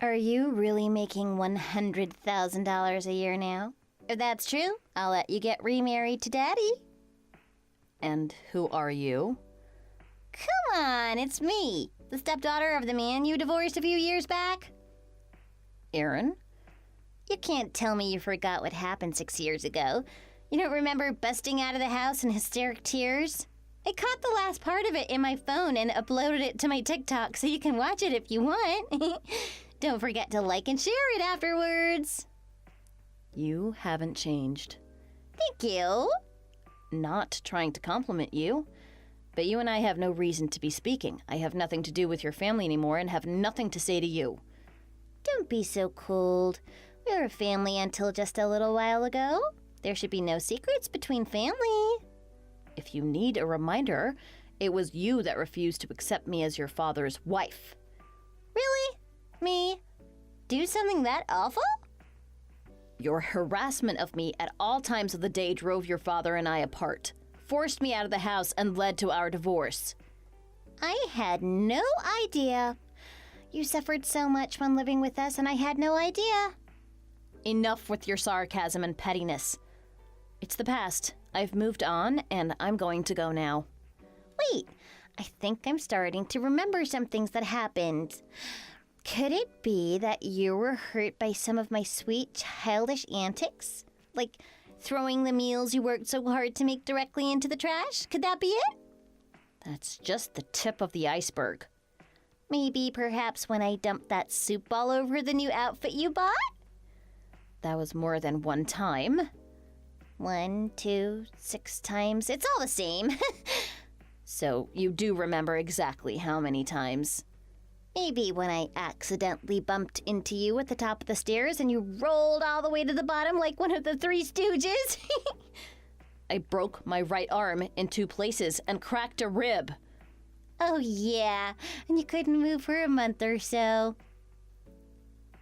Are you really making $100,000 a year now? If that's true, I'll let you get remarried to Daddy. And who are you? Come on, it's me, the stepdaughter of the man you divorced a few years back. Erin? You can't tell me you forgot what happened 6 years ago. You don't remember busting out of the house in hysteric tears? I caught the last part of it in my phone and uploaded it to my TikTok so you can watch it if you want. Don't forget to like and share it afterwards. You haven't changed. Thank you. Not trying to compliment you, but you and I have no reason to be speaking. I have nothing to do with your family anymore and have nothing to say to you. Don't be so cold. We were a family until just a little while ago. There should be no secrets between family. If you need a reminder, it was you that refused to accept me as your father's wife. Really? Me? Do something that awful? Your harassment of me at all times of the day drove your father and I apart, forced me out of the house, and led to our divorce. I had no idea. You suffered so much when living with us, and I had no idea. Enough with your sarcasm and pettiness. It's the past. I've moved on, and I'm going to go now. Wait, I think I'm starting to remember some things that happened. Could it be that you were hurt by some of my sweet, childish antics? Like throwing the meals you worked so hard to make directly into the trash? Could that be it? That's just the tip of the iceberg. Maybe perhaps when I dumped that soup all over the new outfit you bought? That was more than one time. 1, 2, 6 times. It's all the same. So you do remember exactly how many times. Maybe when I accidentally bumped into you at the top of the stairs and you rolled all the way to the bottom like one of the Three Stooges. I broke my right arm in 2 places and cracked a rib. Oh yeah, and you couldn't move for a month or so.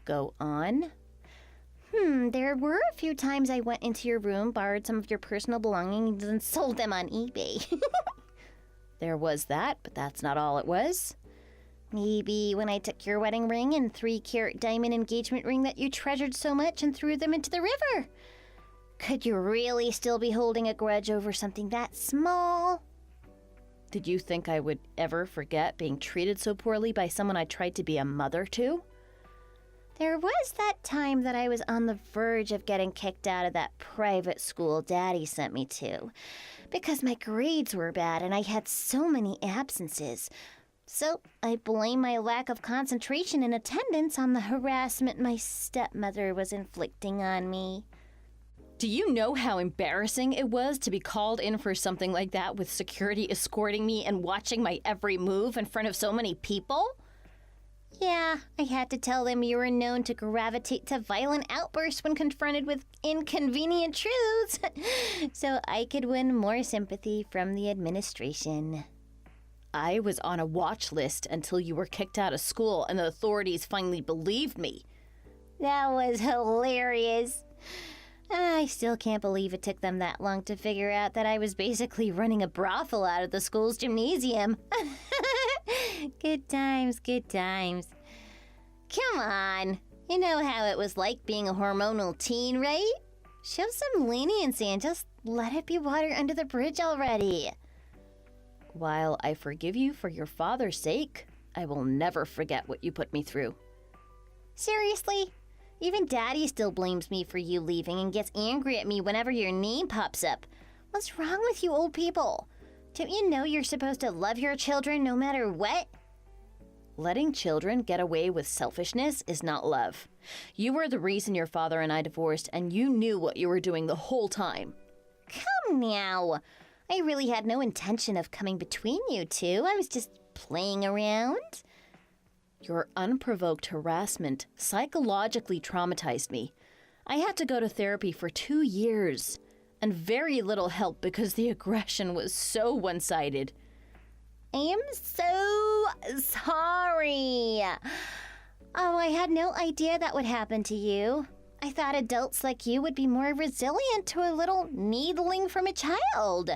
Go on. There were a few times I went into your room, borrowed some of your personal belongings, and sold them on eBay. There was that, but that's not all it was. Maybe when I took your wedding ring and 3-carat diamond engagement ring that you treasured so much and threw them into the river. Could you really still be holding a grudge over something that small? Did you think I would ever forget being treated so poorly by someone I tried to be a mother to? There was that time that I was on the verge of getting kicked out of that private school Daddy sent me to because my grades were bad and I had so many absences. So I blame my lack of concentration and attendance on the harassment my stepmother was inflicting on me. Do you know how embarrassing it was to be called in for something like that with security escorting me and watching my every move in front of so many people? Yeah, I had to tell them you were known to gravitate to violent outbursts when confronted with inconvenient truths, so I could win more sympathy from the administration. I was on a watch list until you were kicked out of school and the authorities finally believed me. That was hilarious. I still can't believe it took them that long to figure out that I was basically running a brothel out of the school's gymnasium. Good times, good times. Come on. You know how it was like being a hormonal teen, right? Show some leniency and just let it be water under the bridge already. While I forgive you for your father's sake, I will never forget what you put me through. Seriously? Even Daddy still blames me for you leaving and gets angry at me whenever your name pops up. What's wrong with you old people? Don't you know you're supposed to love your children no matter what? Letting children get away with selfishness is not love. You were the reason your father and I divorced, and you knew what you were doing the whole time. Come now. I really had no intention of coming between you two. I was just playing around. Your unprovoked harassment psychologically traumatized me. I had to go to therapy for 2 years, and very little help because the aggression was so one-sided. I am so sorry. Oh, I had no idea that would happen to you. I thought adults like you would be more resilient to a little needling from a child.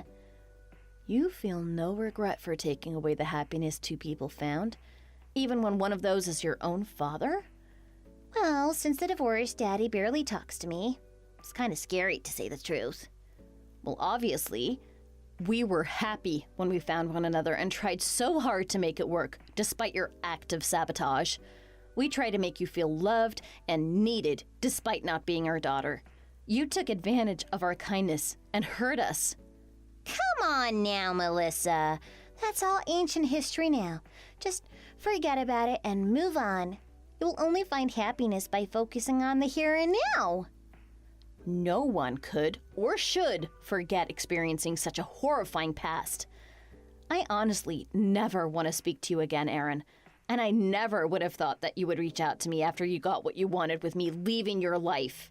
You feel no regret for taking away the happiness 2 people found, even when one of those is your own father? Well, since the divorce, Daddy barely talks to me. It's kind of scary, to say the truth. Well, obviously, we were happy when we found one another and tried so hard to make it work, despite your active sabotage. We tried to make you feel loved and needed, despite not being our daughter. You took advantage of our kindness and hurt us. Come on now, Melissa. That's all ancient history now. Just forget about it and move on. You'll only find happiness by focusing on the here and now. No one could or should forget experiencing such a horrifying past. I honestly never want to speak to you again, Erin. And I never would have thought that you would reach out to me after you got what you wanted with me leaving your life.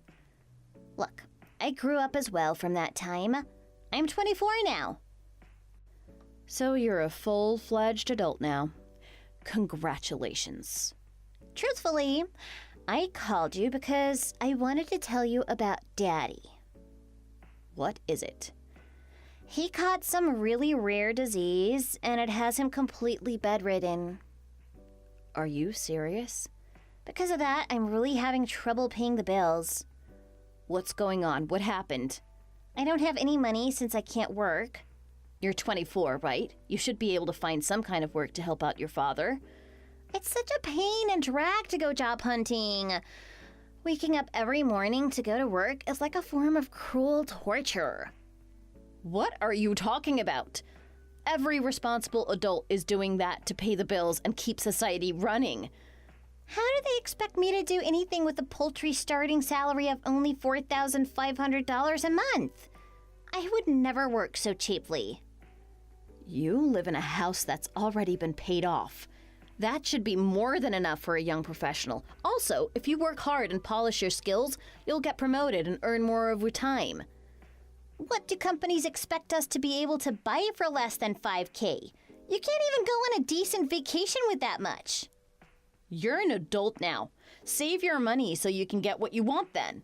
Look, I grew up as well from that time. I'm 24 now. So you're a full-fledged adult now. Congratulations. Truthfully, I called you because I wanted to tell you about Daddy. What is it? He caught some really rare disease, and it has him completely bedridden. Are you serious? Because of that, I'm really having trouble paying the bills. What's going on? What happened? I don't have any money since I can't work. You're 24, right? You should be able to find some kind of work to help out your father. It's such a pain and drag to go job hunting. Waking up every morning to go to work is like a form of cruel torture. What are you talking about? Every responsible adult is doing that to pay the bills and keep society running. How do they expect me to do anything with a paltry starting salary of only $4,500 a month? I would never work so cheaply. You live in a house that's already been paid off. That should be more than enough for a young professional. Also, if you work hard and polish your skills, you'll get promoted and earn more over time. What do companies expect us to be able to buy for less than $5,000? You can't even go on a decent vacation with that much. You're an adult now. Save your money so you can get what you want then.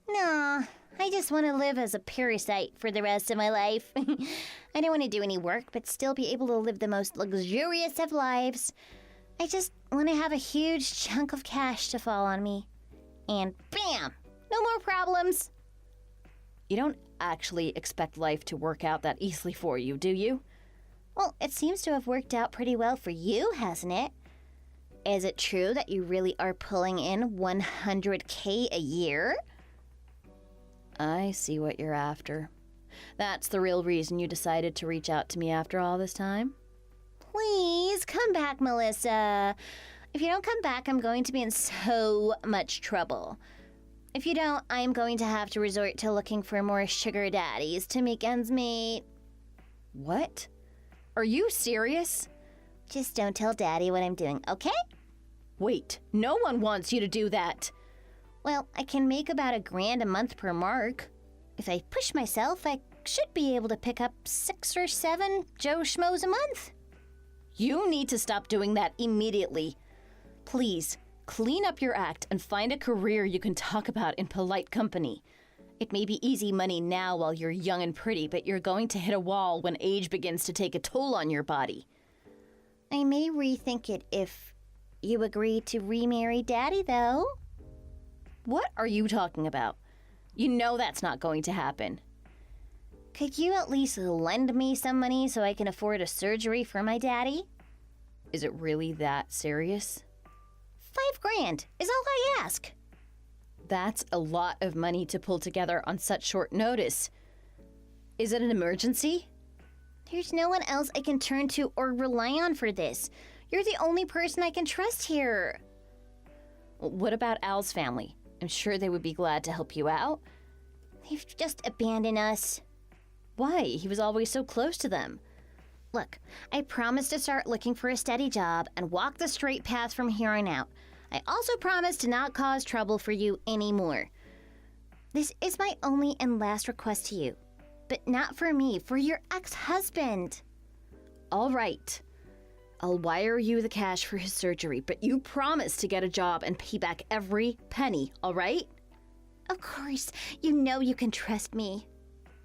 Nah, I just want to live as a parasite for the rest of my life. I don't want to do any work, but still be able to live the most luxurious of lives. I just want to have a huge chunk of cash to fall on me. And bam! No more problems. You don't actually expect life to work out that easily for you, do you? Well, it seems to have worked out pretty well for you, hasn't it? Is it true that you really are pulling in $100,000 a year? I see what you're after. That's the real reason you decided to reach out to me after all this time? Please, come back, Melissa. If you don't come back, I'm going to be in so much trouble. If you don't, I'm going to have to resort to looking for more sugar daddies to make ends meet. What? Are you serious? Just don't tell Daddy what I'm doing, okay? Wait, no one wants you to do that. Well, I can make about $1,000 a month per mark. If I push myself, I should be able to pick up 6 or 7 Joe Schmoes a month. You need to stop doing that immediately. Please, clean up your act and find a career you can talk about in polite company. It may be easy money now while you're young and pretty, but you're going to hit a wall when age begins to take a toll on your body. I may rethink it if you agree to remarry Daddy, though. What are you talking about? You know that's not going to happen. Could you at least lend me some money so I can afford a surgery for my daddy? Is it really that serious? $5,000 is all I ask. That's a lot of money to pull together on such short notice. Is it an emergency? There's no one else I can turn to or rely on for this. You're the only person I can trust here. What about Al's family? I'm sure they would be glad to help you out. They've just abandoned us. Why? He was always so close to them. Look, I promised to start looking for a steady job and walk the straight path from here on out. I also promised to not cause trouble for you anymore. This is my only and last request to you. But not for me, for your ex-husband. All right. I'll wire you the cash for his surgery, but you promise to get a job and pay back every penny, all right? Of course. You know you can trust me.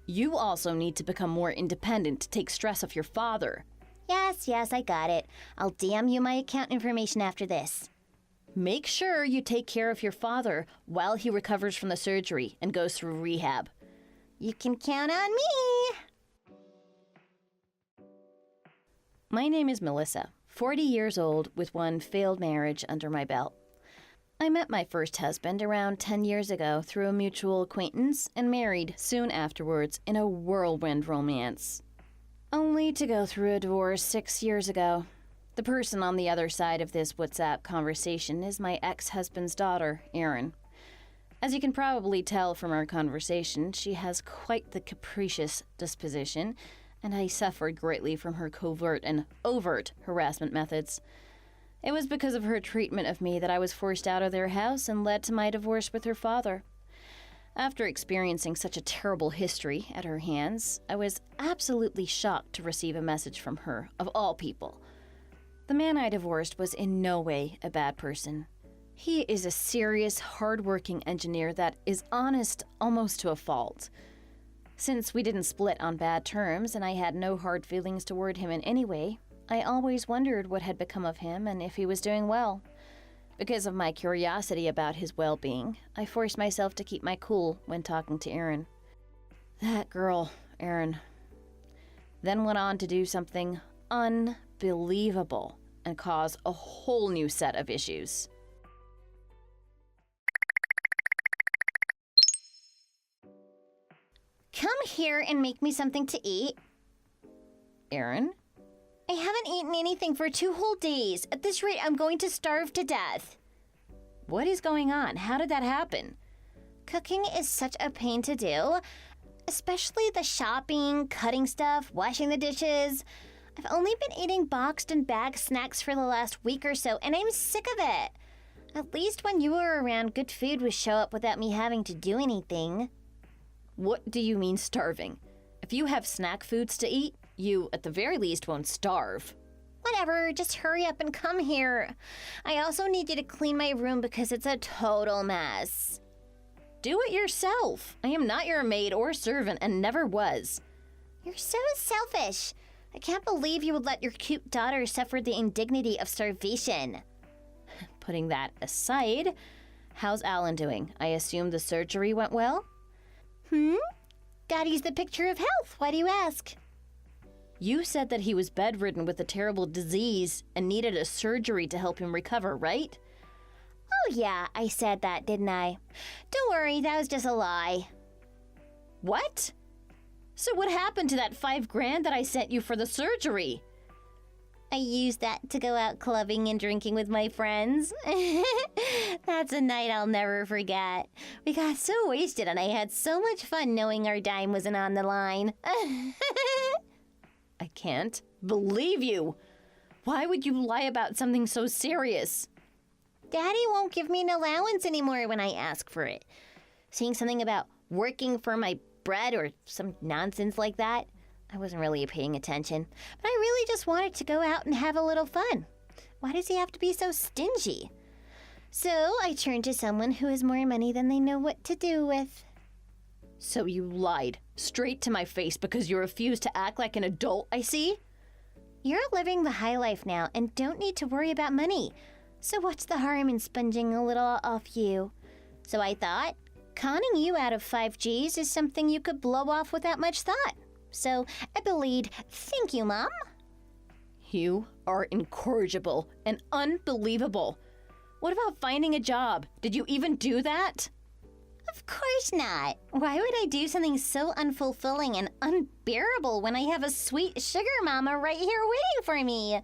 You also need to become more independent to take stress off your father. Yes, I got it. I'll DM you my account information after this. Make sure you take care of your father while he recovers from the surgery and goes through rehab. You can count on me. My name is Melissa, 40 years old with one failed marriage under my belt. I met my first husband around 10 years ago through a mutual acquaintance and married soon afterwards in a whirlwind romance. Only to go through a divorce 6 years ago. The person on the other side of this WhatsApp conversation is my ex-husband's daughter, Erin. As you can probably tell from our conversation, she has quite the capricious disposition, and I suffered greatly from her covert and overt harassment methods. It was because of her treatment of me that I was forced out of their house and led to my divorce with her father. After experiencing such a terrible history at her hands, I was absolutely shocked to receive a message from her, of all people. The man I divorced was in no way a bad person. He is a serious, hard-working engineer that is honest almost to a fault. Since we didn't split on bad terms and I had no hard feelings toward him in any way, I always wondered what had become of him and if he was doing well. Because of my curiosity about his well-being, I forced myself to keep my cool when talking to Erin. That girl, Erin, then went on to do something unbelievable and cause a whole new set of issues. Come here and make me something to eat. Erin? I haven't eaten anything for 2 whole days. At this rate, I'm going to starve to death. What is going on? How did that happen? Cooking is such a pain to do, especially the shopping, cutting stuff, washing the dishes. I've only been eating boxed and bagged snacks for the last week or so, and I'm sick of it. At least when you were around, good food would show up without me having to do anything. What do you mean starving? If you have snack foods to eat, you, at the very least, won't starve. Whatever, just hurry up and come here. I also need you to clean my room because it's a total mess. Do it yourself. I am not your maid or servant and never was. You're so selfish. I can't believe you would let your cute daughter suffer the indignity of starvation. Putting that aside, how's Alan doing? I assume the surgery went well? Daddy's the picture of health. Why do you ask? You said that he was bedridden with a terrible disease and needed a surgery to help him recover, right? Oh yeah, I said that, didn't I? Don't worry, that was just a lie. What? So what happened to that $5,000 that I sent you for the surgery? I used that to go out clubbing and drinking with my friends. That's a night I'll never forget. We got so wasted and I had so much fun knowing our dime wasn't on the line. I can't believe you. Why would you lie about something so serious? Daddy won't give me an allowance anymore when I ask for it. Saying something about working for my bread or some nonsense like that. I wasn't really paying attention, but I really just wanted to go out and have a little fun. Why does he have to be so stingy? So I turned to someone who has more money than they know what to do with. So you lied straight to my face because you refused to act like an adult, I see? You're living the high life now and don't need to worry about money. So what's the harm in sponging a little off you? So I thought, conning you out of 5 Gs is something you could blow off without much thought. So I believed, thank you, Mom. You are incorrigible and unbelievable. What about finding a job? Did you even do that? Of course not. Why would I do something so unfulfilling and unbearable when I have a sweet sugar mama right here waiting for me?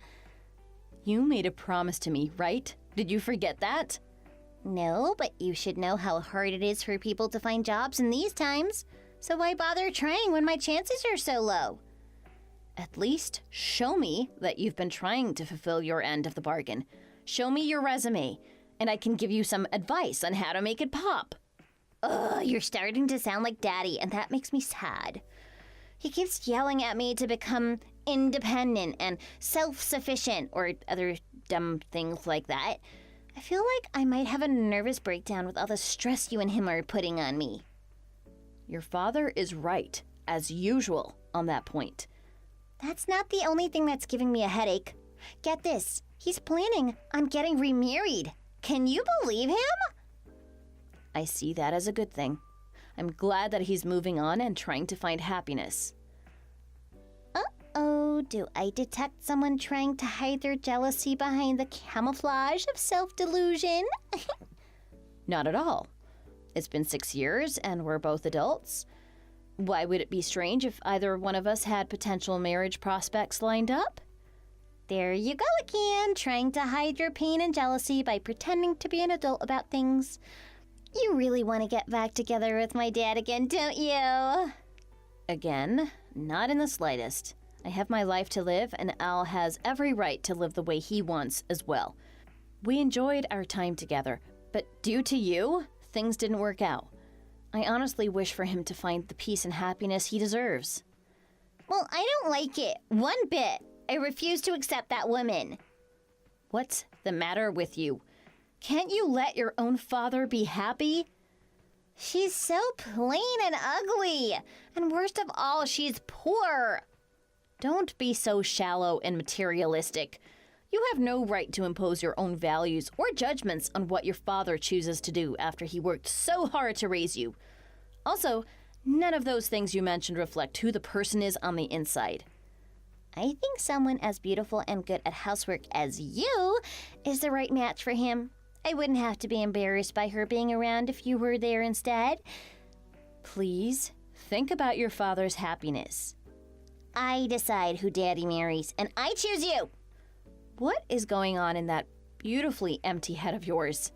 You made a promise to me, right? Did you forget that? No, but you should know how hard it is for people to find jobs in these times. So why bother trying when my chances are so low? At least show me that you've been trying to fulfill your end of the bargain. Show me your resume, and I can give you some advice on how to make it pop. Ugh, you're starting to sound like Daddy, and that makes me sad. He keeps yelling at me to become independent and self-sufficient, or other dumb things like that. I feel like I might have a nervous breakdown with all the stress you and him are putting on me. Your father is right, as usual, on that point. That's not the only thing that's giving me a headache. Get this, he's planning on getting remarried. Can you believe him? I see that as a good thing. I'm glad that he's moving on and trying to find happiness. Uh-oh, do I detect someone trying to hide their jealousy behind the camouflage of self-delusion? Not at all. It's been 6 years and we're both adults. Why would it be strange if either one of us had potential marriage prospects lined up? There you go again, trying to hide your pain and jealousy by pretending to be an adult about things. You really want to get back together with my dad again, don't you? Again, not in the slightest. I have my life to live, and Al has every right to live the way he wants as well. We enjoyed our time together, but due to you, things didn't work out. I honestly wish for him to find the peace and happiness he deserves. Well, I don't like it one bit. I refuse to accept that woman. What's the matter with you? Can't you let your own father be happy? She's so plain and ugly. And worst of all, she's poor. Don't be so shallow and materialistic. You have no right to impose your own values or judgments on what your father chooses to do after he worked so hard to raise you. Also, none of those things you mentioned reflect who the person is on the inside. I think someone as beautiful and good at housework as you is the right match for him. I wouldn't have to be embarrassed by her being around if you were there instead. Please, think about your father's happiness. I decide who Daddy marries, and I choose you. What is going on in that beautifully empty head of yours?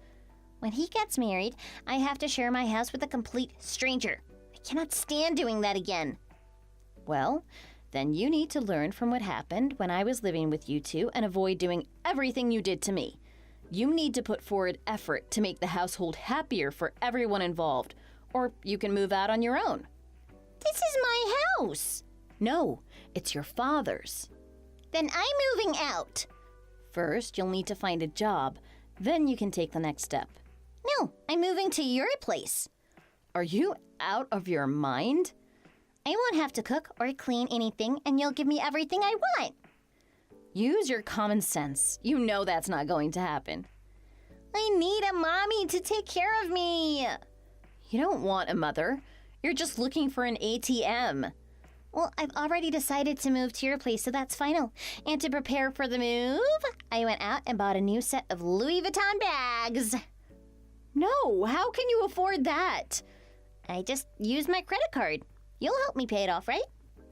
When he gets married, I have to share my house with a complete stranger. I cannot stand doing that again. Well, then you need to learn from what happened when I was living with you two and avoid doing everything you did to me. You need to put forward effort to make the household happier for everyone involved, or you can move out on your own. This is my house. No, it's your father's. Then I'm moving out. First, you'll need to find a job. Then you can take the next step. No, I'm moving to your place. Are you out of your mind? I won't have to cook or clean anything, and you'll give me everything I want. Use your common sense. You know that's not going to happen. I need a mommy to take care of me. You don't want a mother. You're just looking for an ATM. Well, I've already decided to move to your place, so that's final. And to prepare for the move, I went out and bought a new set of Louis Vuitton bags. No, how can you afford that? I just used my credit card. You'll help me pay it off, right?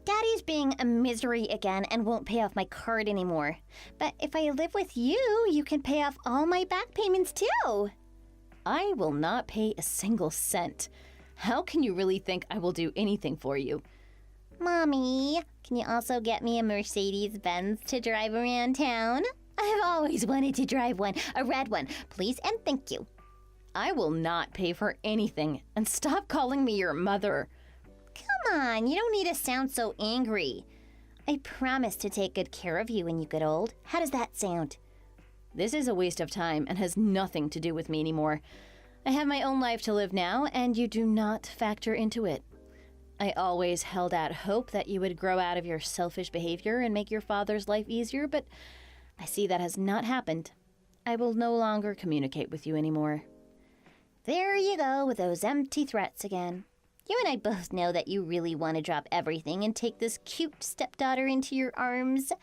Daddy's being a misery again and won't pay off my card anymore. But if I live with you, you can pay off all my back payments too. I will not pay a single cent. How can you really think I will do anything for you? Mommy, can you also get me a Mercedes-Benz to drive around town? I've always wanted to drive one, a red one. Please and thank you. I will not pay for anything, and stop calling me your mother. Come on, you don't need to sound so angry. I promise to take good care of you when you get old. How does that sound? This is a waste of time and has nothing to do with me anymore. I have my own life to live now, and you do not factor into it. I always held out hope that you would grow out of your selfish behavior and make your father's life easier, but I see that has not happened. I will no longer communicate with you anymore. There you go with those empty threats again. You and I both know that you really want to drop everything and take this cute stepdaughter into your arms.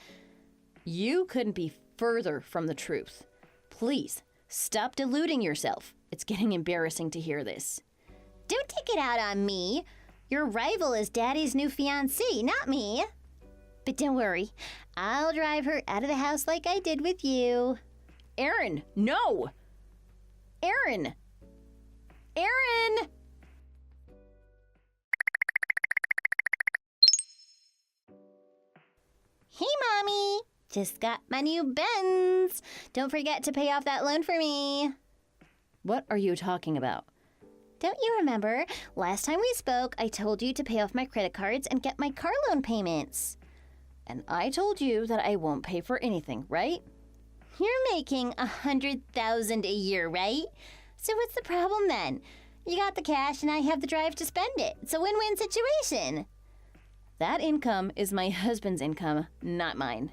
You couldn't be further from the truth. Please, stop deluding yourself. It's getting embarrassing to hear this. Don't take it out on me. Your rival is Daddy's new fiancée, not me. But don't worry, I'll drive her out of the house like I did with you. Erin, no! Erin! Erin! Hey, Mommy. Just got my new Benz. Don't forget to pay off that loan for me. What are you talking about? Don't you remember? Last time we spoke, I told you to pay off my credit cards and get my car loan payments. And I told you that I won't pay for anything, right? You're making $100,000 a year, right? So what's the problem then? You got the cash and I have the drive to spend it. It's a win-win situation. That income is my husband's income, not mine.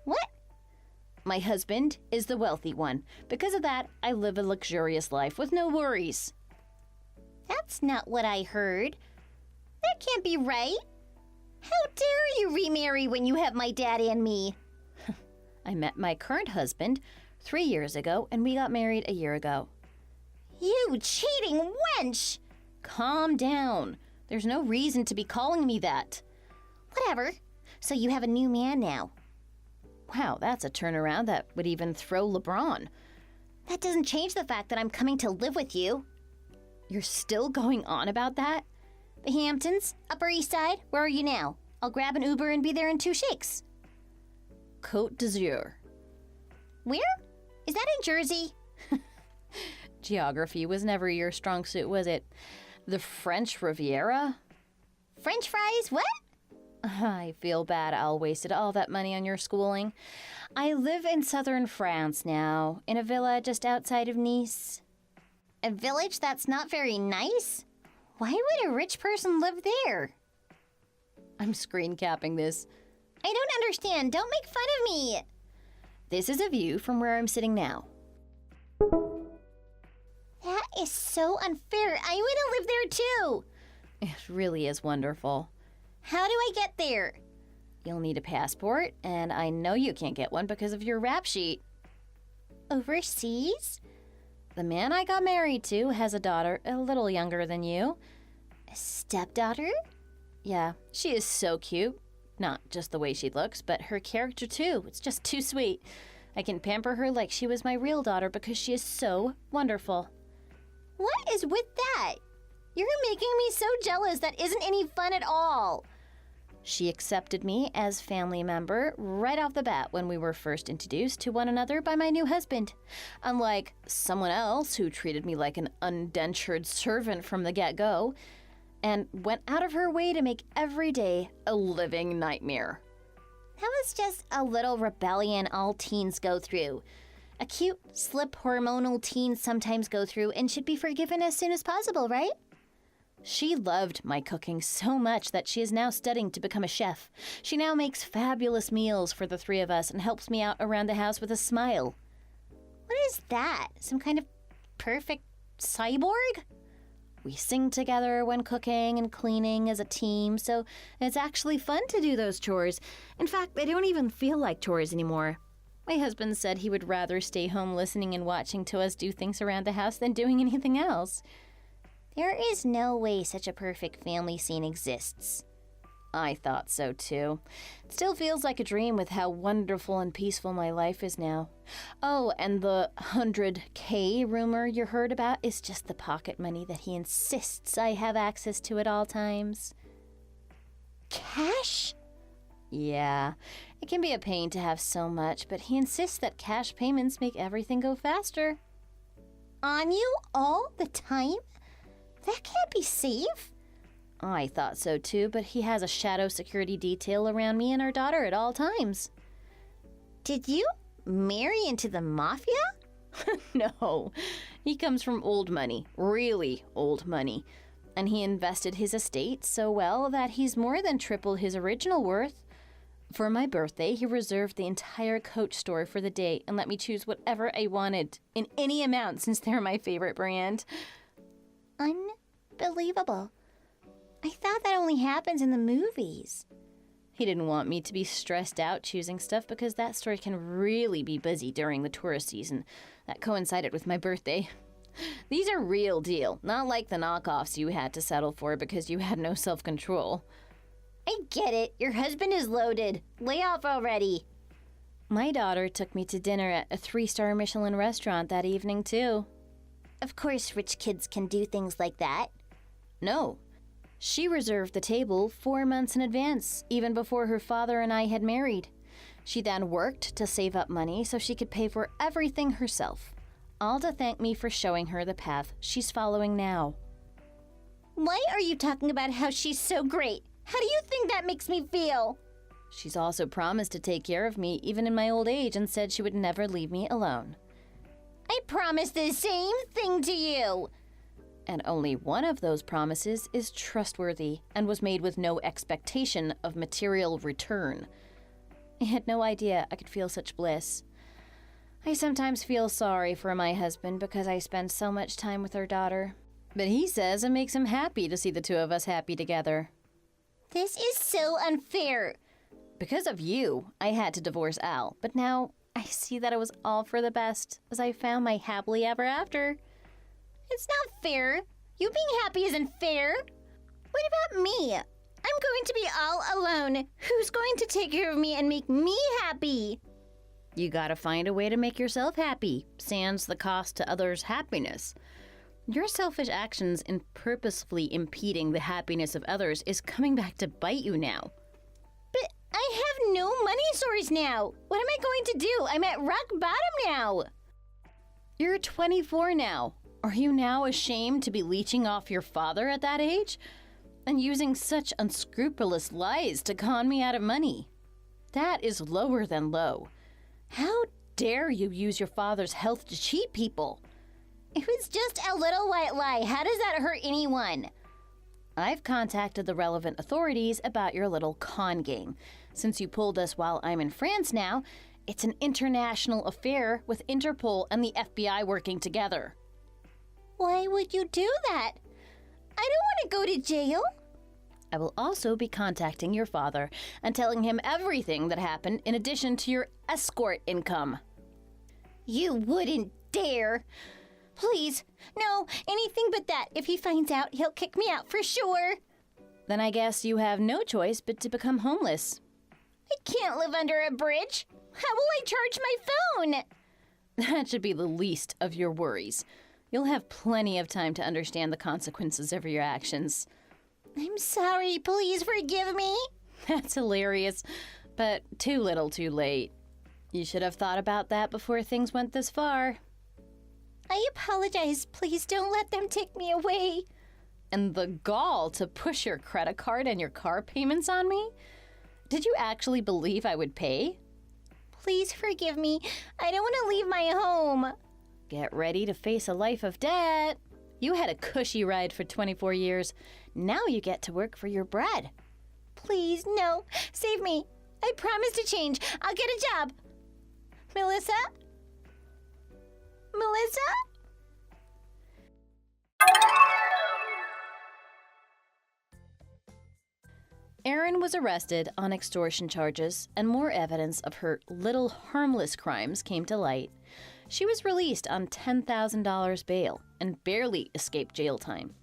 What? My husband is the wealthy one. Because of that, I live a luxurious life with no worries. That's not what I heard. That can't be right. How dare you remarry when you have my daddy and me? I met my current husband 3 years ago, and we got married a year ago. You cheating wench! Calm down. There's no reason to be calling me that. Whatever. So you have a new man now. Wow, that's a turnaround that would even throw LeBron. That doesn't change the fact that I'm coming to live with you. You're still going on about that? The Hamptons, Upper East Side, where are you now? I'll grab an Uber and be there in 2 shakes. Côte d'Azur. Where? Is that in Jersey? Geography was never your strong suit, was it? The French Riviera? French fries? What? I feel bad Al wasted all that money on your schooling. I live in southern France now, in a villa just outside of Nice. A village that's not very nice? Why would a rich person live there? I'm screen capping this. I don't understand. Don't make fun of me. This is a view from where I'm sitting now. That is so unfair. I want to live there too. It really is wonderful. How do I get there? You'll need a passport, and I know you can't get one because of your rap sheet. Overseas? The man I got married to has a daughter a little younger than you. A stepdaughter? Yeah, she is so cute. Not just the way she looks, but her character too. It's just too sweet. I can pamper her like she was my real daughter because she is so wonderful. What is with that? You're making me so jealous. That isn't any fun at all. She accepted me as family member right off the bat when we were first introduced to one another by my new husband. Unlike someone else who treated me like an indentured servant from the get-go and went out of her way to make every day a living nightmare. That was just a little rebellion all teens go through. A cute, slip hormonal teens sometimes go through and should be forgiven as soon as possible, right? She loved my cooking so much that she is now studying to become a chef. She now makes fabulous meals for the 3 of us and helps me out around the house with a smile. What is that? Some kind of perfect cyborg? We sing together when cooking and cleaning as a team, so it's actually fun to do those chores. In fact, they don't even feel like chores anymore. My husband said he would rather stay home listening and watching to us do things around the house than doing anything else. There is no way such a perfect family scene exists. I thought so too. It still feels like a dream with how wonderful and peaceful my life is now. Oh, and the 100K rumor you heard about is just the pocket money that he insists I have access to at all times. Cash? Yeah, it can be a pain to have so much, but he insists that cash payments make everything go faster. On you all the time? That can't be safe. I thought so too, but he has a shadow security detail around me and our daughter at all times. Did you marry into the mafia? No, he comes from old money, really old money. And he invested his estate so well that he's more than triple his original worth. For my birthday, he reserved the entire Coach store for the day and let me choose whatever I wanted in any amount since they're my favorite brand. Unbelievable. I thought that only happens in the movies. He didn't want me to be stressed out choosing stuff because that store can really be busy during the tourist season. That coincided with my birthday. These are real deal, not like the knockoffs you had to settle for because you had no self-control. I get it. Your husband is loaded. Lay off already. My daughter took me to dinner at a 3-star Michelin restaurant that evening, too. Of course, rich kids can do things like that. No. She reserved the table 4 months in advance, even before her father and I had married. She then worked to save up money so she could pay for everything herself, all to thank me for showing her the path she's following now. Why are you talking about how she's so great? How do you think that makes me feel? She's also promised to take care of me even in my old age and said she would never leave me alone. I promised the same thing to you. And only one of those promises is trustworthy and was made with no expectation of material return. I had no idea I could feel such bliss. I sometimes feel sorry for my husband because I spend so much time with our daughter. But he says it makes him happy to see the two of us happy together. This is so unfair. Because of you, I had to divorce Al, but now I see that it was all for the best as I found my happily ever after. It's not fair. You being happy isn't fair. What about me? I'm going to be all alone. Who's going to take care of me and make me happy? You gotta find a way to make yourself happy, sans the cost to others' happiness. Your selfish actions in purposefully impeding the happiness of others is coming back to bite you now. But I have no money source now. What am I going to do? I'm at rock bottom now. You're 24 now. Are you now ashamed to be leeching off your father at that age? And using such unscrupulous lies to con me out of money? That is lower than low. How dare you use your father's health to cheat people? It was just a little white lie. How does that hurt anyone? I've contacted the relevant authorities about your little con game. Since you pulled us while I'm in France now, it's an international affair with Interpol and the FBI working together. Why would you do that? I don't want to go to jail. I will also be contacting your father and telling him everything that happened in addition to your escort income. You wouldn't dare. Please, no, anything but that. If he finds out, he'll kick me out for sure. Then I guess you have no choice but to become homeless. I can't live under a bridge. How will I charge my phone? That should be the least of your worries. You'll have plenty of time to understand the consequences of your actions. I'm sorry. Please forgive me. That's hilarious, but too little too late. You should have thought about that before things went this far. I apologize. Please don't let them take me away. And the gall to push your credit card and your car payments on me? Did you actually believe I would pay? Please forgive me. I don't want to leave my home. Get ready to face a life of debt. You had a cushy ride for 24 years. Now you get to work for your bread. Please, no. Save me. I promise to change. I'll get a job. Melissa? Melissa? Erin was arrested on extortion charges, and more evidence of her little harmless crimes came to light. She was released on $10,000 bail and barely escaped jail time.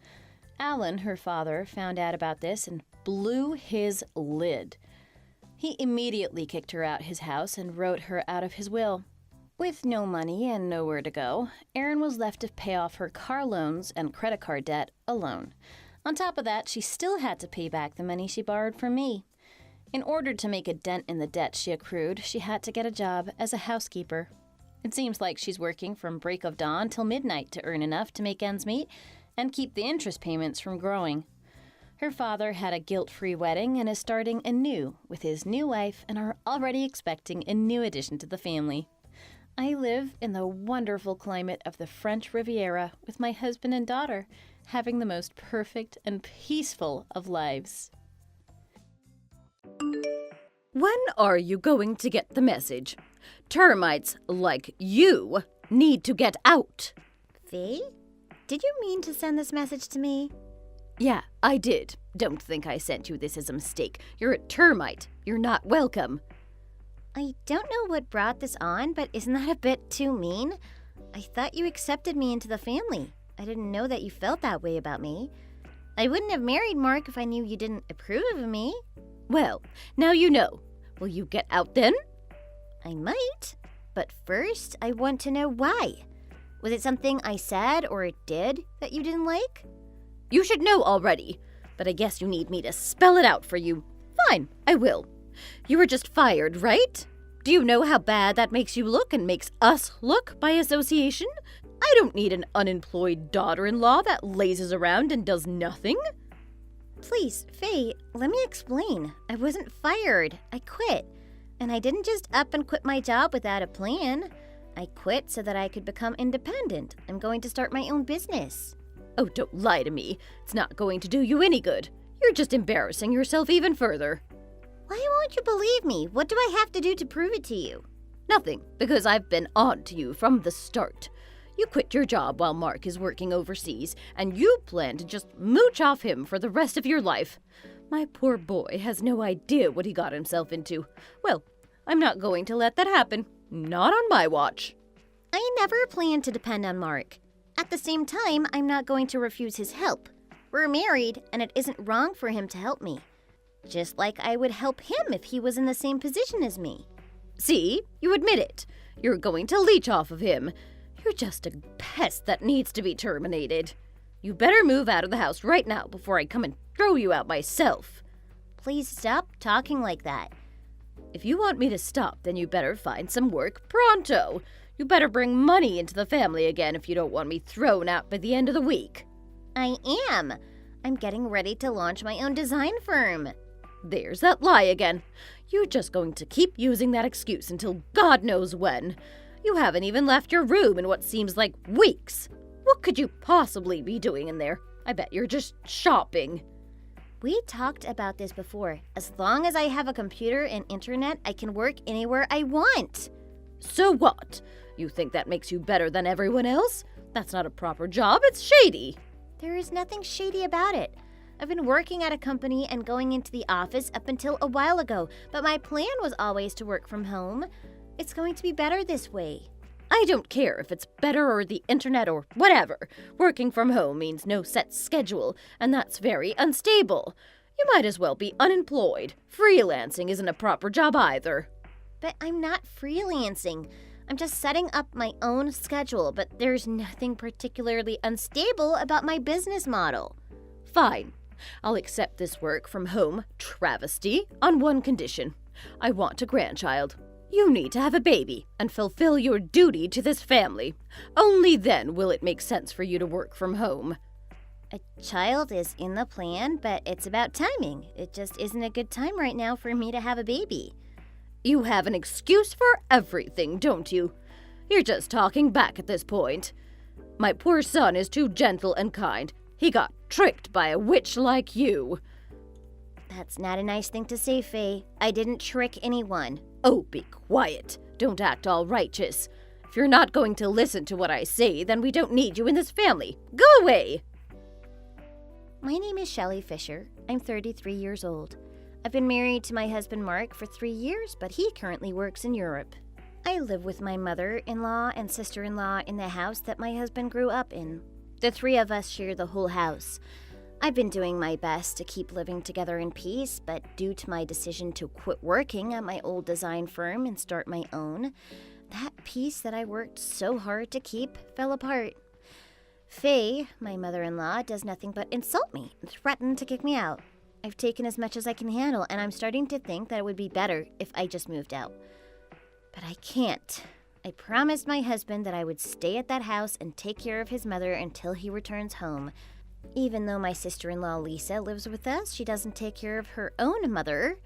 Alan, her father, found out about this and blew his lid. He immediately kicked her out his house and wrote her out of his will. With no money and nowhere to go, Erin was left to pay off her car loans and credit card debt alone. On top of that, she still had to pay back the money she borrowed from me. In order to make a dent in the debt she accrued, she had to get a job as a housekeeper. It seems like she's working from break of dawn till midnight to earn enough to make ends meet and keep the interest payments from growing. Her father had a guilt-free wedding and is starting anew with his new wife and are already expecting a new addition to the family. I live in the wonderful climate of the French Riviera with my husband and daughter, having the most perfect and peaceful of lives. When are you going to get the message? Termites like you need to get out. Faye? Did you mean to send this message to me? Yeah, I did. Don't think I sent you this as a mistake. You're a termite. You're not welcome. I don't know what brought this on, but isn't that a bit too mean? I thought you accepted me into the family. I didn't know that you felt that way about me. I wouldn't have married Mark if I knew you didn't approve of me. Well, now you know. Will you get out then? I might, but first I want to know why. Was it something I said or did that you didn't like? You should know already, but I guess you need me to spell it out for you. Fine, I will. You were just fired, right? Do you know how bad that makes you look and makes us look by association? I don't need an unemployed daughter-in-law that lazes around and does nothing. Please, Faye, let me explain. I wasn't fired. I quit. And I didn't just up and quit my job without a plan. I quit so that I could become independent. I'm going to start my own business. Oh, don't lie to me. It's not going to do you any good. You're just embarrassing yourself even further. Why won't you believe me? What do I have to do to prove it to you? Nothing, because I've been on to you from the start. You quit your job while Mark is working overseas, and you plan to just mooch off him for the rest of your life. My poor boy has no idea what he got himself into. Well, I'm not going to let that happen. Not on my watch. I never planned to depend on Mark. At the same time, I'm not going to refuse his help. We're married, and it isn't wrong for him to help me. Just like I would help him if he was in the same position as me. See? You admit it. You're going to leech off of him. You're just a pest that needs to be terminated. You better move out of the house right now before I come and throw you out myself. Please stop talking like that. If you want me to stop, then you better find some work pronto. You better bring money into the family again if you don't want me thrown out by the end of the week. I am. I'm getting ready to launch my own design firm. There's that lie again. You're just going to keep using that excuse until God knows when. You haven't even left your room in what seems like weeks. What could you possibly be doing in there? I bet you're just shopping. We talked about this before. As long as I have a computer and internet, I can work anywhere I want. So what? You think that makes you better than everyone else? That's not a proper job, it's shady. There is nothing shady about it. I've been working at a company and going into the office up until a while ago, but my plan was always to work from home. It's going to be better this way. I don't care if it's better or the internet or whatever. Working from home means no set schedule, and that's very unstable. You might as well be unemployed. Freelancing isn't a proper job either. But I'm not freelancing. I'm just setting up my own schedule, but there's nothing particularly unstable about my business model. Fine. I'll accept this work from home travesty on one condition. I want a grandchild. You need to have a baby and fulfill your duty to this family. Only then will it make sense for you to work from home. A child is in the plan, but it's about timing. It just isn't a good time right now for me to have a baby. You have an excuse for everything, don't you? You're just talking back at this point. My poor son is too gentle and kind. He got tricked by a witch like you. That's not a nice thing to say, Faye. I didn't trick anyone. Oh, be quiet. Don't act all righteous. If you're not going to listen to what I say, then we don't need you in this family. Go away! My name is Shelley Fisher. I'm 33 years old. I've been married to my husband Mark for 3 years, but he currently works in Europe. I live with my mother-in-law and sister-in-law in the house that my husband grew up in. The three of us share the whole house. I've been doing my best to keep living together in peace, but due to my decision to quit working at my old design firm and start my own, that peace that I worked so hard to keep fell apart. Faye, my mother-in-law, does nothing but insult me and threaten to kick me out. I've taken as much as I can handle, and I'm starting to think that it would be better if I just moved out. But I can't. I promised my husband that I would stay at that house and take care of his mother until he returns home. Even though my sister-in-law Lisa lives with us, she doesn't take care of her own mother.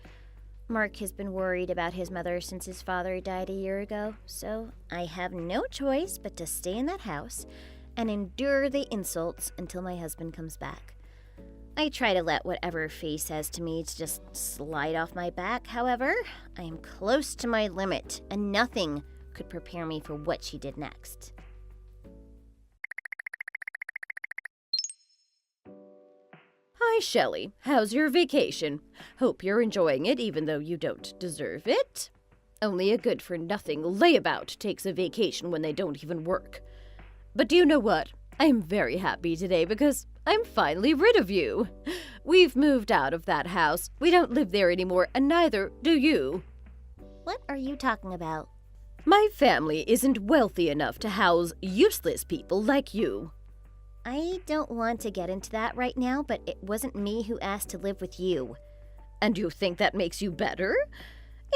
Mark has been worried about his mother since his father died a year ago, so I have no choice but to stay in that house and endure the insults until my husband comes back. I try to let whatever Faye says to me to just slide off my back. However, I am close to my limit, and nothing could prepare me for what she did next. Hi, Shelley. How's your vacation? Hope you're enjoying it even though you don't deserve it. Only a good-for-nothing layabout takes a vacation when they don't even work. But do you know what? I'm very happy today because I'm finally rid of you. We've moved out of that house. We don't live there anymore, and neither do you. What are you talking about? My family isn't wealthy enough to house useless people like you. I don't want to get into that right now, but it wasn't me who asked to live with you. And you think that makes you better?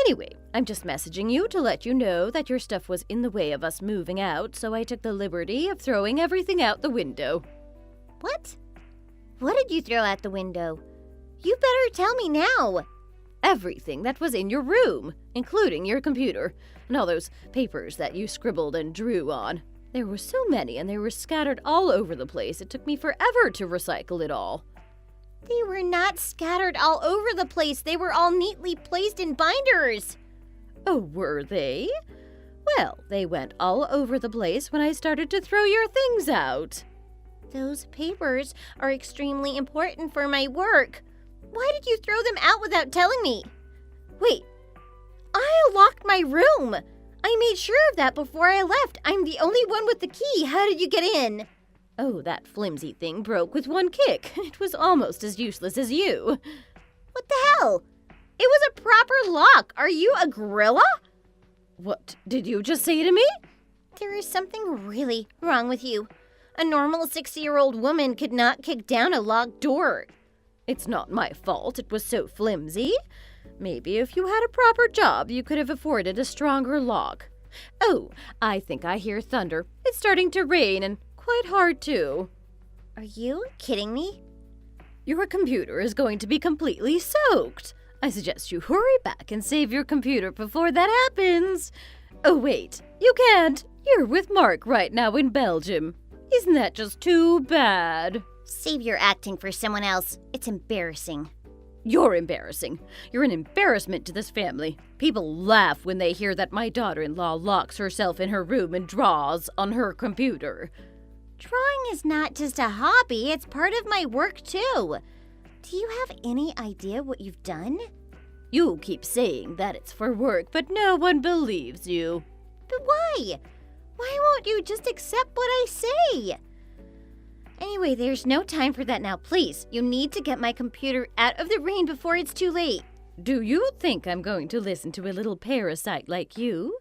Anyway, I'm just messaging you to let you know that your stuff was in the way of us moving out, so I took the liberty of throwing everything out the window. What? What did you throw out the window? You better tell me now. Everything that was in your room, including your computer, and all those papers that you scribbled and drew on. There were so many, and they were scattered all over the place. It took me forever to recycle it all. They were not scattered all over the place. They were all neatly placed in binders. Oh, were they? Well, they went all over the place when I started to throw your things out. Those papers are extremely important for my work. Why did you throw them out without telling me? Wait, I locked my room. I made sure of that before I left. I'm the only one with the key. How did you get in? Oh, that flimsy thing broke with one kick. It was almost as useless as you. What the hell? It was a proper lock. Are you a gorilla? What did you just say to me? There is something really wrong with you. A normal 60-year-old woman could not kick down a locked door. It's not my fault it was so flimsy. Maybe if you had a proper job, you could have afforded a stronger lock. Oh, I think I hear thunder. It's starting to rain and quite hard too. Are you kidding me? Your computer is going to be completely soaked. I suggest you hurry back and save your computer before that happens. Oh, wait, you can't. You're with Mark right now in Belgium. Isn't that just too bad? Save your acting for someone else. It's embarrassing. You're embarrassing. You're an embarrassment to this family. People laugh when they hear that my daughter-in-law locks herself in her room and draws on her computer. Drawing is not just a hobby, it's part of my work too. Do you have any idea what you've done? You keep saying that it's for work, but no one believes you. But why? Why won't you just accept what I say? Anyway, there's no time for that now, please. You need to get my computer out of the rain before it's too late. Do you think I'm going to listen to a little parasite like you?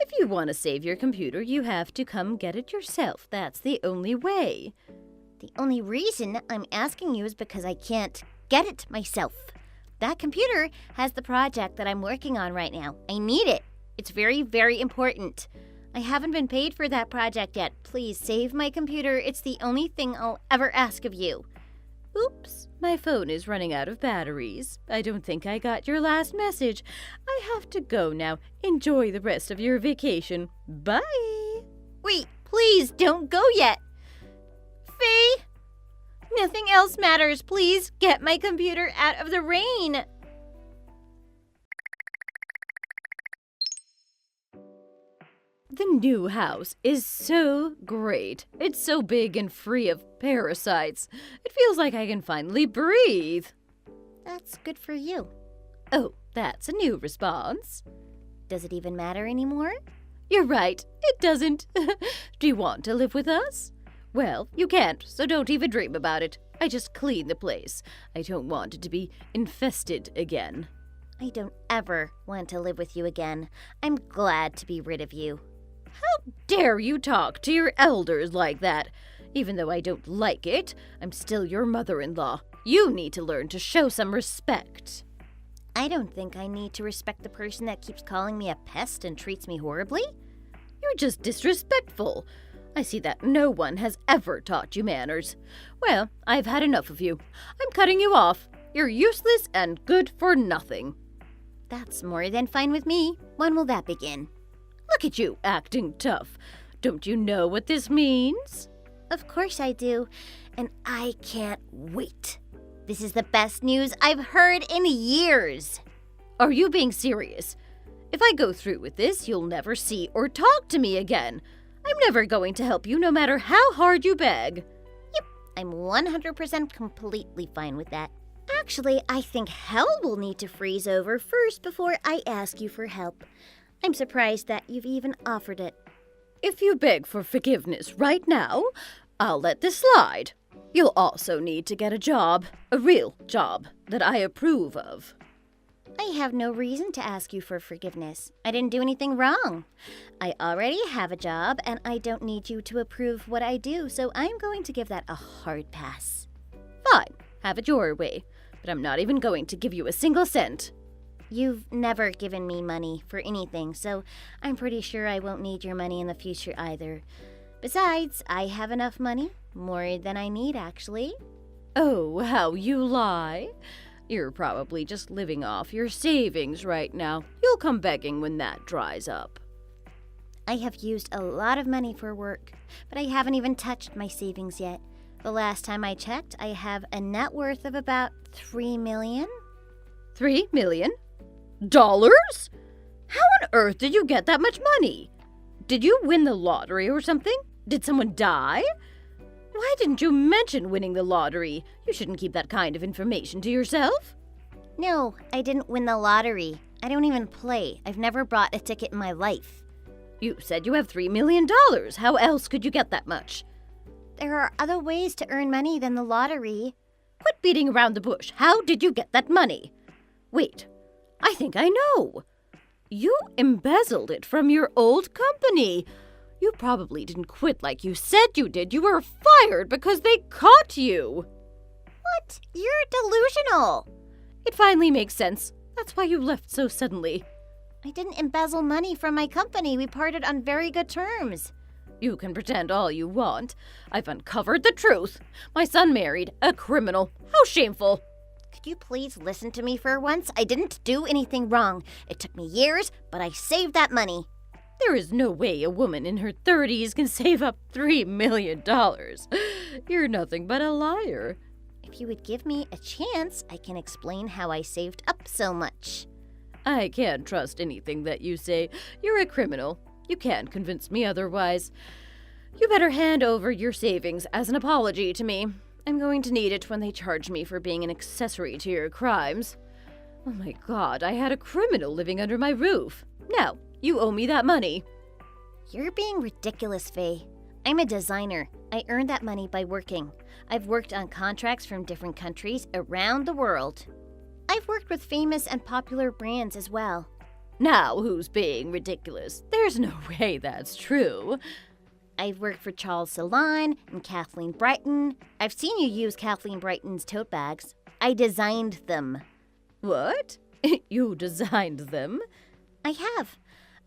If you want to save your computer, you have to come get it yourself. That's the only way. The only reason I'm asking you is because I can't get it myself. That computer has the project that I'm working on right now. I need it. It's very, very important. I haven't been paid for that project yet. Please save my computer. It's the only thing I'll ever ask of you. Oops, my phone is running out of batteries. I don't think I got your last message. I have to go now. Enjoy the rest of your vacation. Bye. Wait, please don't go yet. Faye? Nothing else matters. Please get my computer out of the rain. The new house is so great. It's so big and free of parasites. It feels like I can finally breathe. That's good for you. Oh, that's a new response. Does it even matter anymore? You're right, it doesn't. Do you want to live with us? Well, you can't, so don't even dream about it. I just clean the place. I don't want it to be infested again. I don't ever want to live with you again. I'm glad to be rid of you. How dare you talk to your elders like that? Even though I don't like it, I'm still your mother-in-law. You need to learn to show some respect. I don't think I need to respect the person that keeps calling me a pest and treats me horribly. You're just disrespectful. I see that no one has ever taught you manners. Well, I've had enough of you. I'm cutting you off. You're useless and good for nothing. That's more than fine with me. When will that begin? Look at you, acting tough. Don't you know what this means? Of course I do, and I can't wait. This is the best news I've heard in years. Are you being serious? If I go through with this, you'll never see or talk to me again. I'm never going to help you no matter how hard you beg. Yep, I'm 100% completely fine with that. Actually, I think hell will need to freeze over first before I ask you for help. I'm surprised that you've even offered it. If you beg for forgiveness right now, I'll let this slide. You'll also need to get a job, a real job that I approve of. I have no reason to ask you for forgiveness. I didn't do anything wrong. I already have a job, and I don't need you to approve what I do, so I'm going to give that a hard pass. Fine, have it your way, but I'm not even going to give you a single cent. You've never given me money for anything, so I'm pretty sure I won't need your money in the future either. Besides, I have enough money, more than I need actually. Oh, how you lie. You're probably just living off your savings right now. You'll come begging when that dries up. I have used a lot of money for work, but I haven't even touched my savings yet. The last time I checked, I have a net worth of about $3 million. $3 million? How on earth did you get that much money? Did you win the lottery or something? Did someone die? Why didn't you mention winning the lottery? You shouldn't keep that kind of information to yourself. No, I didn't win the lottery. I don't even play. I've never bought a ticket in my life. You said you have $3 million. How else could you get that much? There are other ways to earn money than the lottery. Quit beating around the bush. How did you get that money? Wait, I think I know. You embezzled it from your old company. You probably didn't quit like you said you did. You were fired because they caught you. What? You're delusional. It finally makes sense. That's why you left so suddenly. I didn't embezzle money from my company. We parted on very good terms. You can pretend all you want. I've uncovered the truth. My son married a criminal. How shameful. Could you please listen to me for once? I didn't do anything wrong. It took me years, but I saved that money. There is no way a woman in her 30s can save up $3 million. You're nothing but a liar. If you would give me a chance, I can explain how I saved up so much. I can't trust anything that you say. You're a criminal. You can't convince me otherwise. You better hand over your savings as an apology to me. I'm going to need it when they charge me for being an accessory to your crimes. Oh my God, I had a criminal living under my roof. Now, you owe me that money. You're being ridiculous, Faye. I'm a designer. I earned that money by working. I've worked on contracts from different countries around the world. I've worked with famous and popular brands as well. Now who's being ridiculous? There's no way that's true. I've worked for Charles Salon and Kathleen Brighton. I've seen you use Kathleen Brighton's tote bags. I designed them. What? You designed them? I have.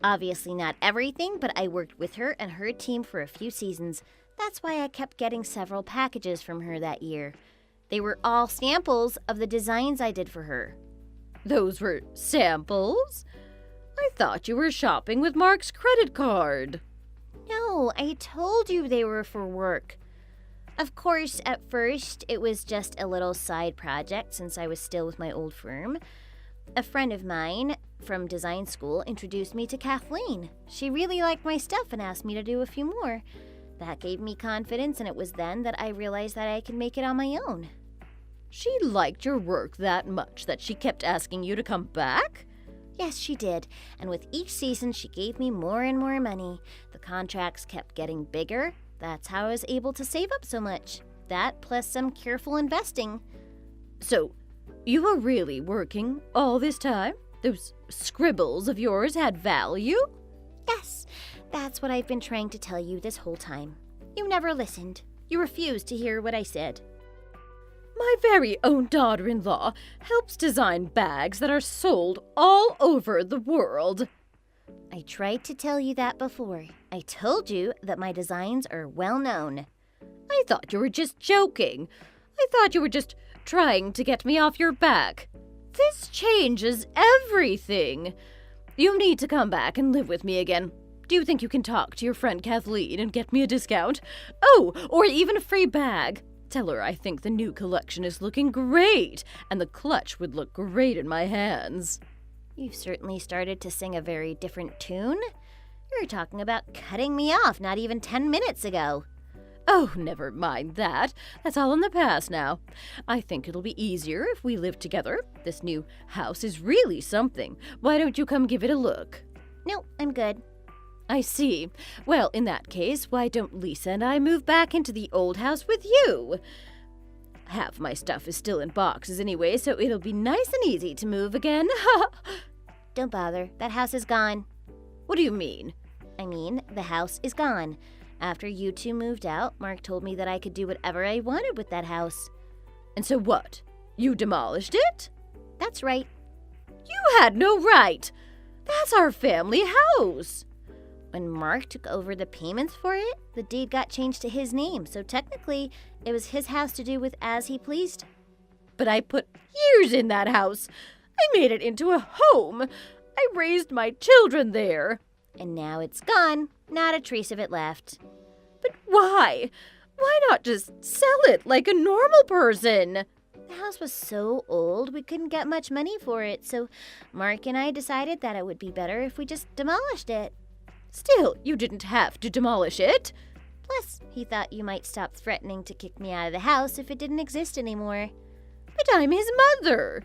Obviously not everything, but I worked with her and her team for a few seasons. That's why I kept getting several packages from her that year. They were all samples of the designs I did for her. Those were samples? I thought you were shopping with Mark's credit card. No, I told you they were for work. Of course, at first, it was just a little side project since I was still with my old firm. A friend of mine from design school introduced me to Kathleen. She really liked my stuff and asked me to do a few more. That gave me confidence, and it was then that I realized that I could make it on my own. She liked your work that much that she kept asking you to come back? Yes, she did. And with each season, she gave me more and more money. The contracts kept getting bigger. That's how I was able to save up so much. That plus some careful investing. So, you were really working all this time? Those scribbles of yours had value? Yes, that's what I've been trying to tell you this whole time. You never listened. You refused to hear what I said. My very own daughter-in-law helps design bags that are sold all over the world. I tried to tell you that before. I told you that my designs are well known. I thought you were just joking. I thought you were just trying to get me off your back. This changes everything. You need to come back and live with me again. Do you think you can talk to your friend Kathleen and get me a discount? Oh, or even a free bag. Tell her I think the new collection is looking great, and the clutch would look great in my hands. You've certainly started to sing a very different tune. You were talking about cutting me off not even 10 minutes ago. Oh, never mind that. That's all in the past now. I think it'll be easier if we live together. This new house is really something. Why don't you come give it a look? No, I'm good. I see. Well, in that case, why don't Lisa and I move back into the old house with you? Half my stuff is still in boxes anyway, so it'll be nice and easy to move again. Don't bother. That house is gone. What do you mean? I mean, the house is gone. After you two moved out, Mark told me that I could do whatever I wanted with that house. And so what? You demolished it? That's right. You had no right. That's our family house. When Mark took over the payments for it, the deed got changed to his name, so technically, it was his house to do with as he pleased. But I put years in that house. I made it into a home. I raised my children there. And now it's gone. Not a trace of it left. But why? Why not just sell it like a normal person? The house was so old we couldn't get much money for it, so Mark and I decided that it would be better if we just demolished it. Still, you didn't have to demolish it. Plus, he thought you might stop threatening to kick me out of the house if it didn't exist anymore. But I'm his mother.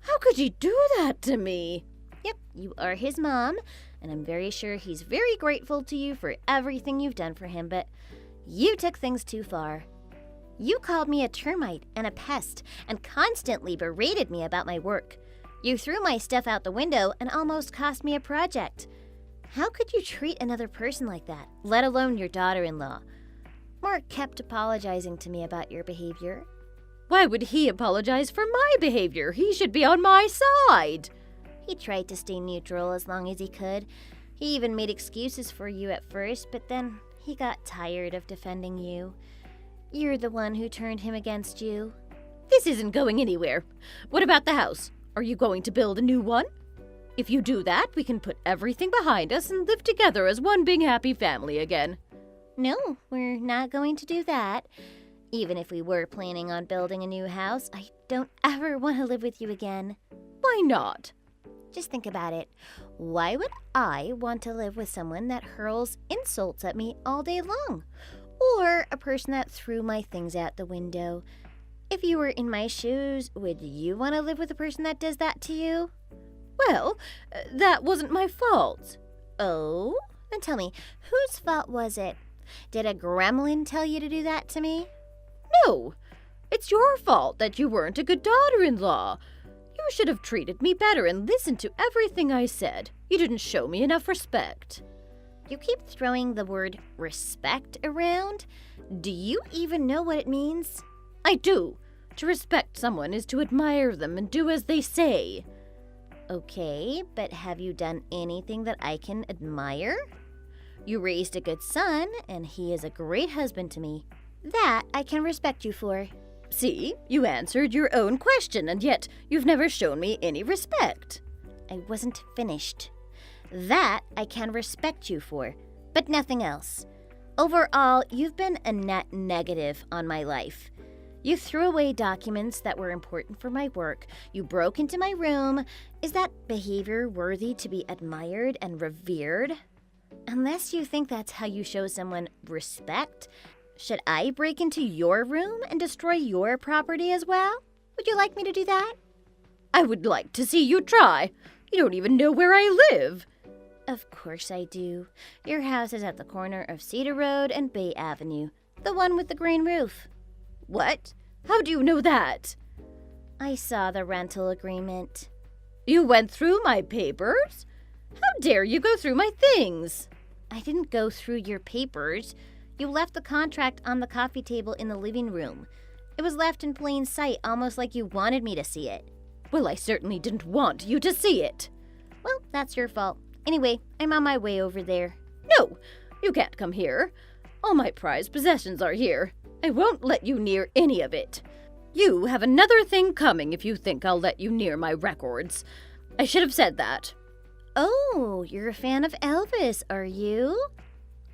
How could you do that to me? Yep, you are his mom, and I'm very sure he's very grateful to you for everything you've done for him, but you took things too far. You called me a termite and a pest and constantly berated me about my work. You threw my stuff out the window and almost cost me a project. How could you treat another person like that, let alone your daughter-in-law? Mark kept apologizing to me about your behavior. Why would he apologize for my behavior? He should be on my side. He tried to stay neutral as long as he could. He even made excuses for you at first, but then he got tired of defending you. You're the one who turned him against you. This isn't going anywhere. What about the house? Are you going to build a new one? If you do that, we can put everything behind us and live together as one big happy family again. No, we're not going to do that. Even if we were planning on building a new house, I don't ever want to live with you again. Why not? Just think about it. Why would I want to live with someone that hurls insults at me all day long? Or a person that threw my things out the window? If you were in my shoes, would you want to live with a person that does that to you? Well, that wasn't my fault. Oh? Then tell me, whose fault was it? Did a gremlin tell you to do that to me? No, it's your fault that you weren't a good daughter-in-law. You should have treated me better and listened to everything I said. You didn't show me enough respect. You keep throwing the word respect around. Do you even know what it means? I do. To respect someone is to admire them and do as they say. Okay, but have you done anything that I can admire? You raised a good son, and he is a great husband to me. That I can respect you for. See, you answered your own question, and yet you've never shown me any respect. I wasn't finished. That I can respect you for, but nothing else. Overall, you've been a net negative on my life. You threw away documents that were important for my work. You broke into my room. Is that behavior worthy to be admired and revered? Unless you think that's how you show someone respect, should I break into your room and destroy your property as well? Would you like me to do that? I would like to see you try. You don't even know where I live. Of course I do. Your house is at the corner of Cedar Road and Bay Avenue, the one with the green roof. What? How do you know that? I saw the rental agreement. You went through my papers? How dare you go through my things? I didn't go through your papers. You left the contract on the coffee table in the living room. It was left in plain sight, almost like you wanted me to see it. Well, I certainly didn't want you to see it. Well, that's your fault. Anyway, I'm on my way over there. No, you can't come here. All my prized possessions are here. I won't let you near any of it. You have another thing coming if you think I'll let you near my records. I should have said that. Oh, you're a fan of Elvis, are you?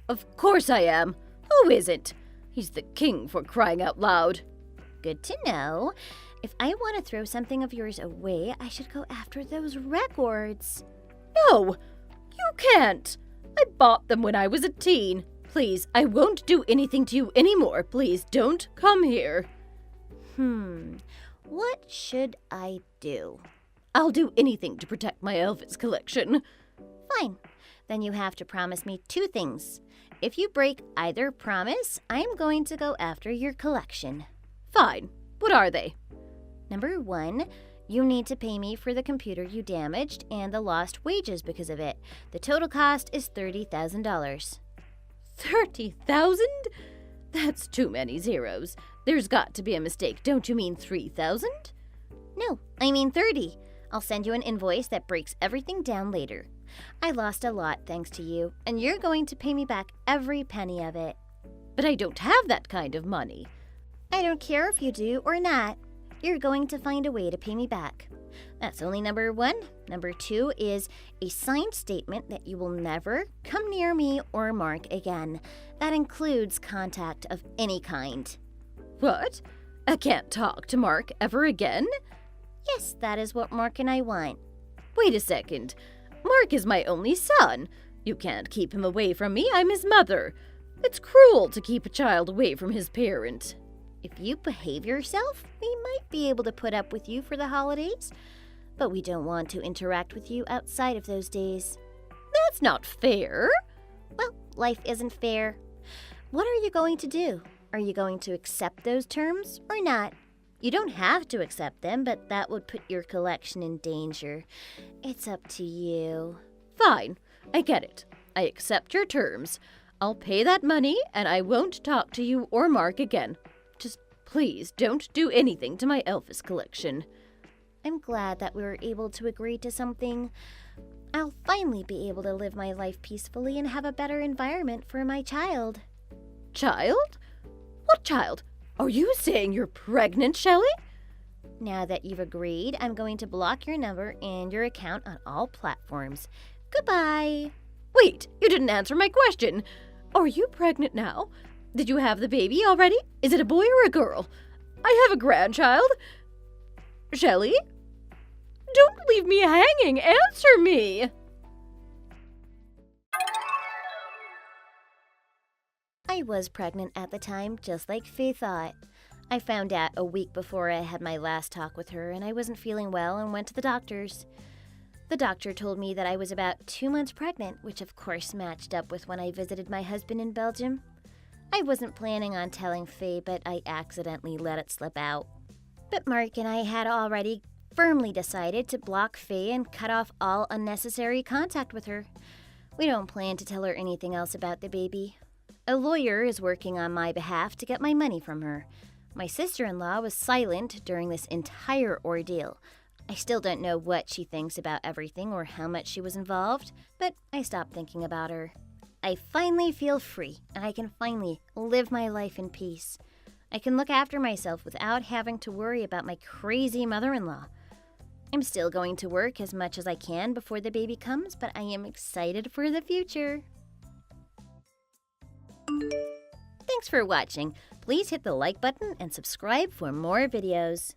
Of course I am. Who isn't? He's the king, for crying out loud. Good to know. If I want to throw something of yours away, I should go after those records. No, you can't. I bought them when I was a teen. Please, I won't do anything to you anymore. Please don't come here. What should I do? I'll do anything to protect my Elvis collection. Fine. Then you have to promise me 2 things. If you break either promise, I'm going to go after your collection. Fine. What are they? Number 1, you need to pay me for the computer you damaged and the lost wages because of it. The total cost is $30,000. 30,000? That's too many zeros. There's got to be a mistake. Don't you mean 3,000? No, I mean 30. I'll send you an invoice that breaks everything down later. I lost a lot thanks to you, and you're going to pay me back every penny of it. But I don't have that kind of money. I don't care if you do or not. You're going to find a way to pay me back. That's only number 1. Number 2 is a signed statement that you will never come near me or Mark again. That includes contact of any kind. What? I can't talk to Mark ever again? Yes, that is what Mark and I want. Wait a second. Mark is my only son. You can't keep him away from me. I'm his mother. It's cruel to keep a child away from his parent. If you behave yourself, we might be able to put up with you for the holidays, but we don't want to interact with you outside of those days. That's not fair. Well, life isn't fair. What are you going to do? Are you going to accept those terms or not? You don't have to accept them, but that would put your collection in danger. It's up to you. Fine, I get it. I accept your terms. I'll pay that money, and I won't talk to you or Mark again. Just please don't do anything to my Elvis collection. I'm glad that we were able to agree to something. I'll finally be able to live my life peacefully and have a better environment for my child. Child? What child? Are you saying you're pregnant, Shelley? Now that you've agreed, I'm going to block your number and your account on all platforms. Goodbye. Wait, you didn't answer my question. Are you pregnant now? Did you have the baby already? Is it a boy or a girl? I have a grandchild. Shelley? Don't leave me hanging. Answer me. I was pregnant at the time, just like Faye thought. I found out a week before I had my last talk with her, and I wasn't feeling well and went to the doctors. The doctor told me that I was about 2 months pregnant, which of course matched up with when I visited my husband in Belgium. I wasn't planning on telling Faye, but I accidentally let it slip out. But Mark and I had already firmly decided to block Faye and cut off all unnecessary contact with her. We don't plan to tell her anything else about the baby. A lawyer is working on my behalf to get my money from her. My sister-in-law was silent during this entire ordeal. I still don't know what she thinks about everything or how much she was involved, but I stopped thinking about her. I finally feel free, and I can finally live my life in peace. I can look after myself without having to worry about my crazy mother-in-law. I'm still going to work as much as I can before the baby comes, but I am excited for the future. Thanks for watching. Please hit the like button and subscribe for more videos.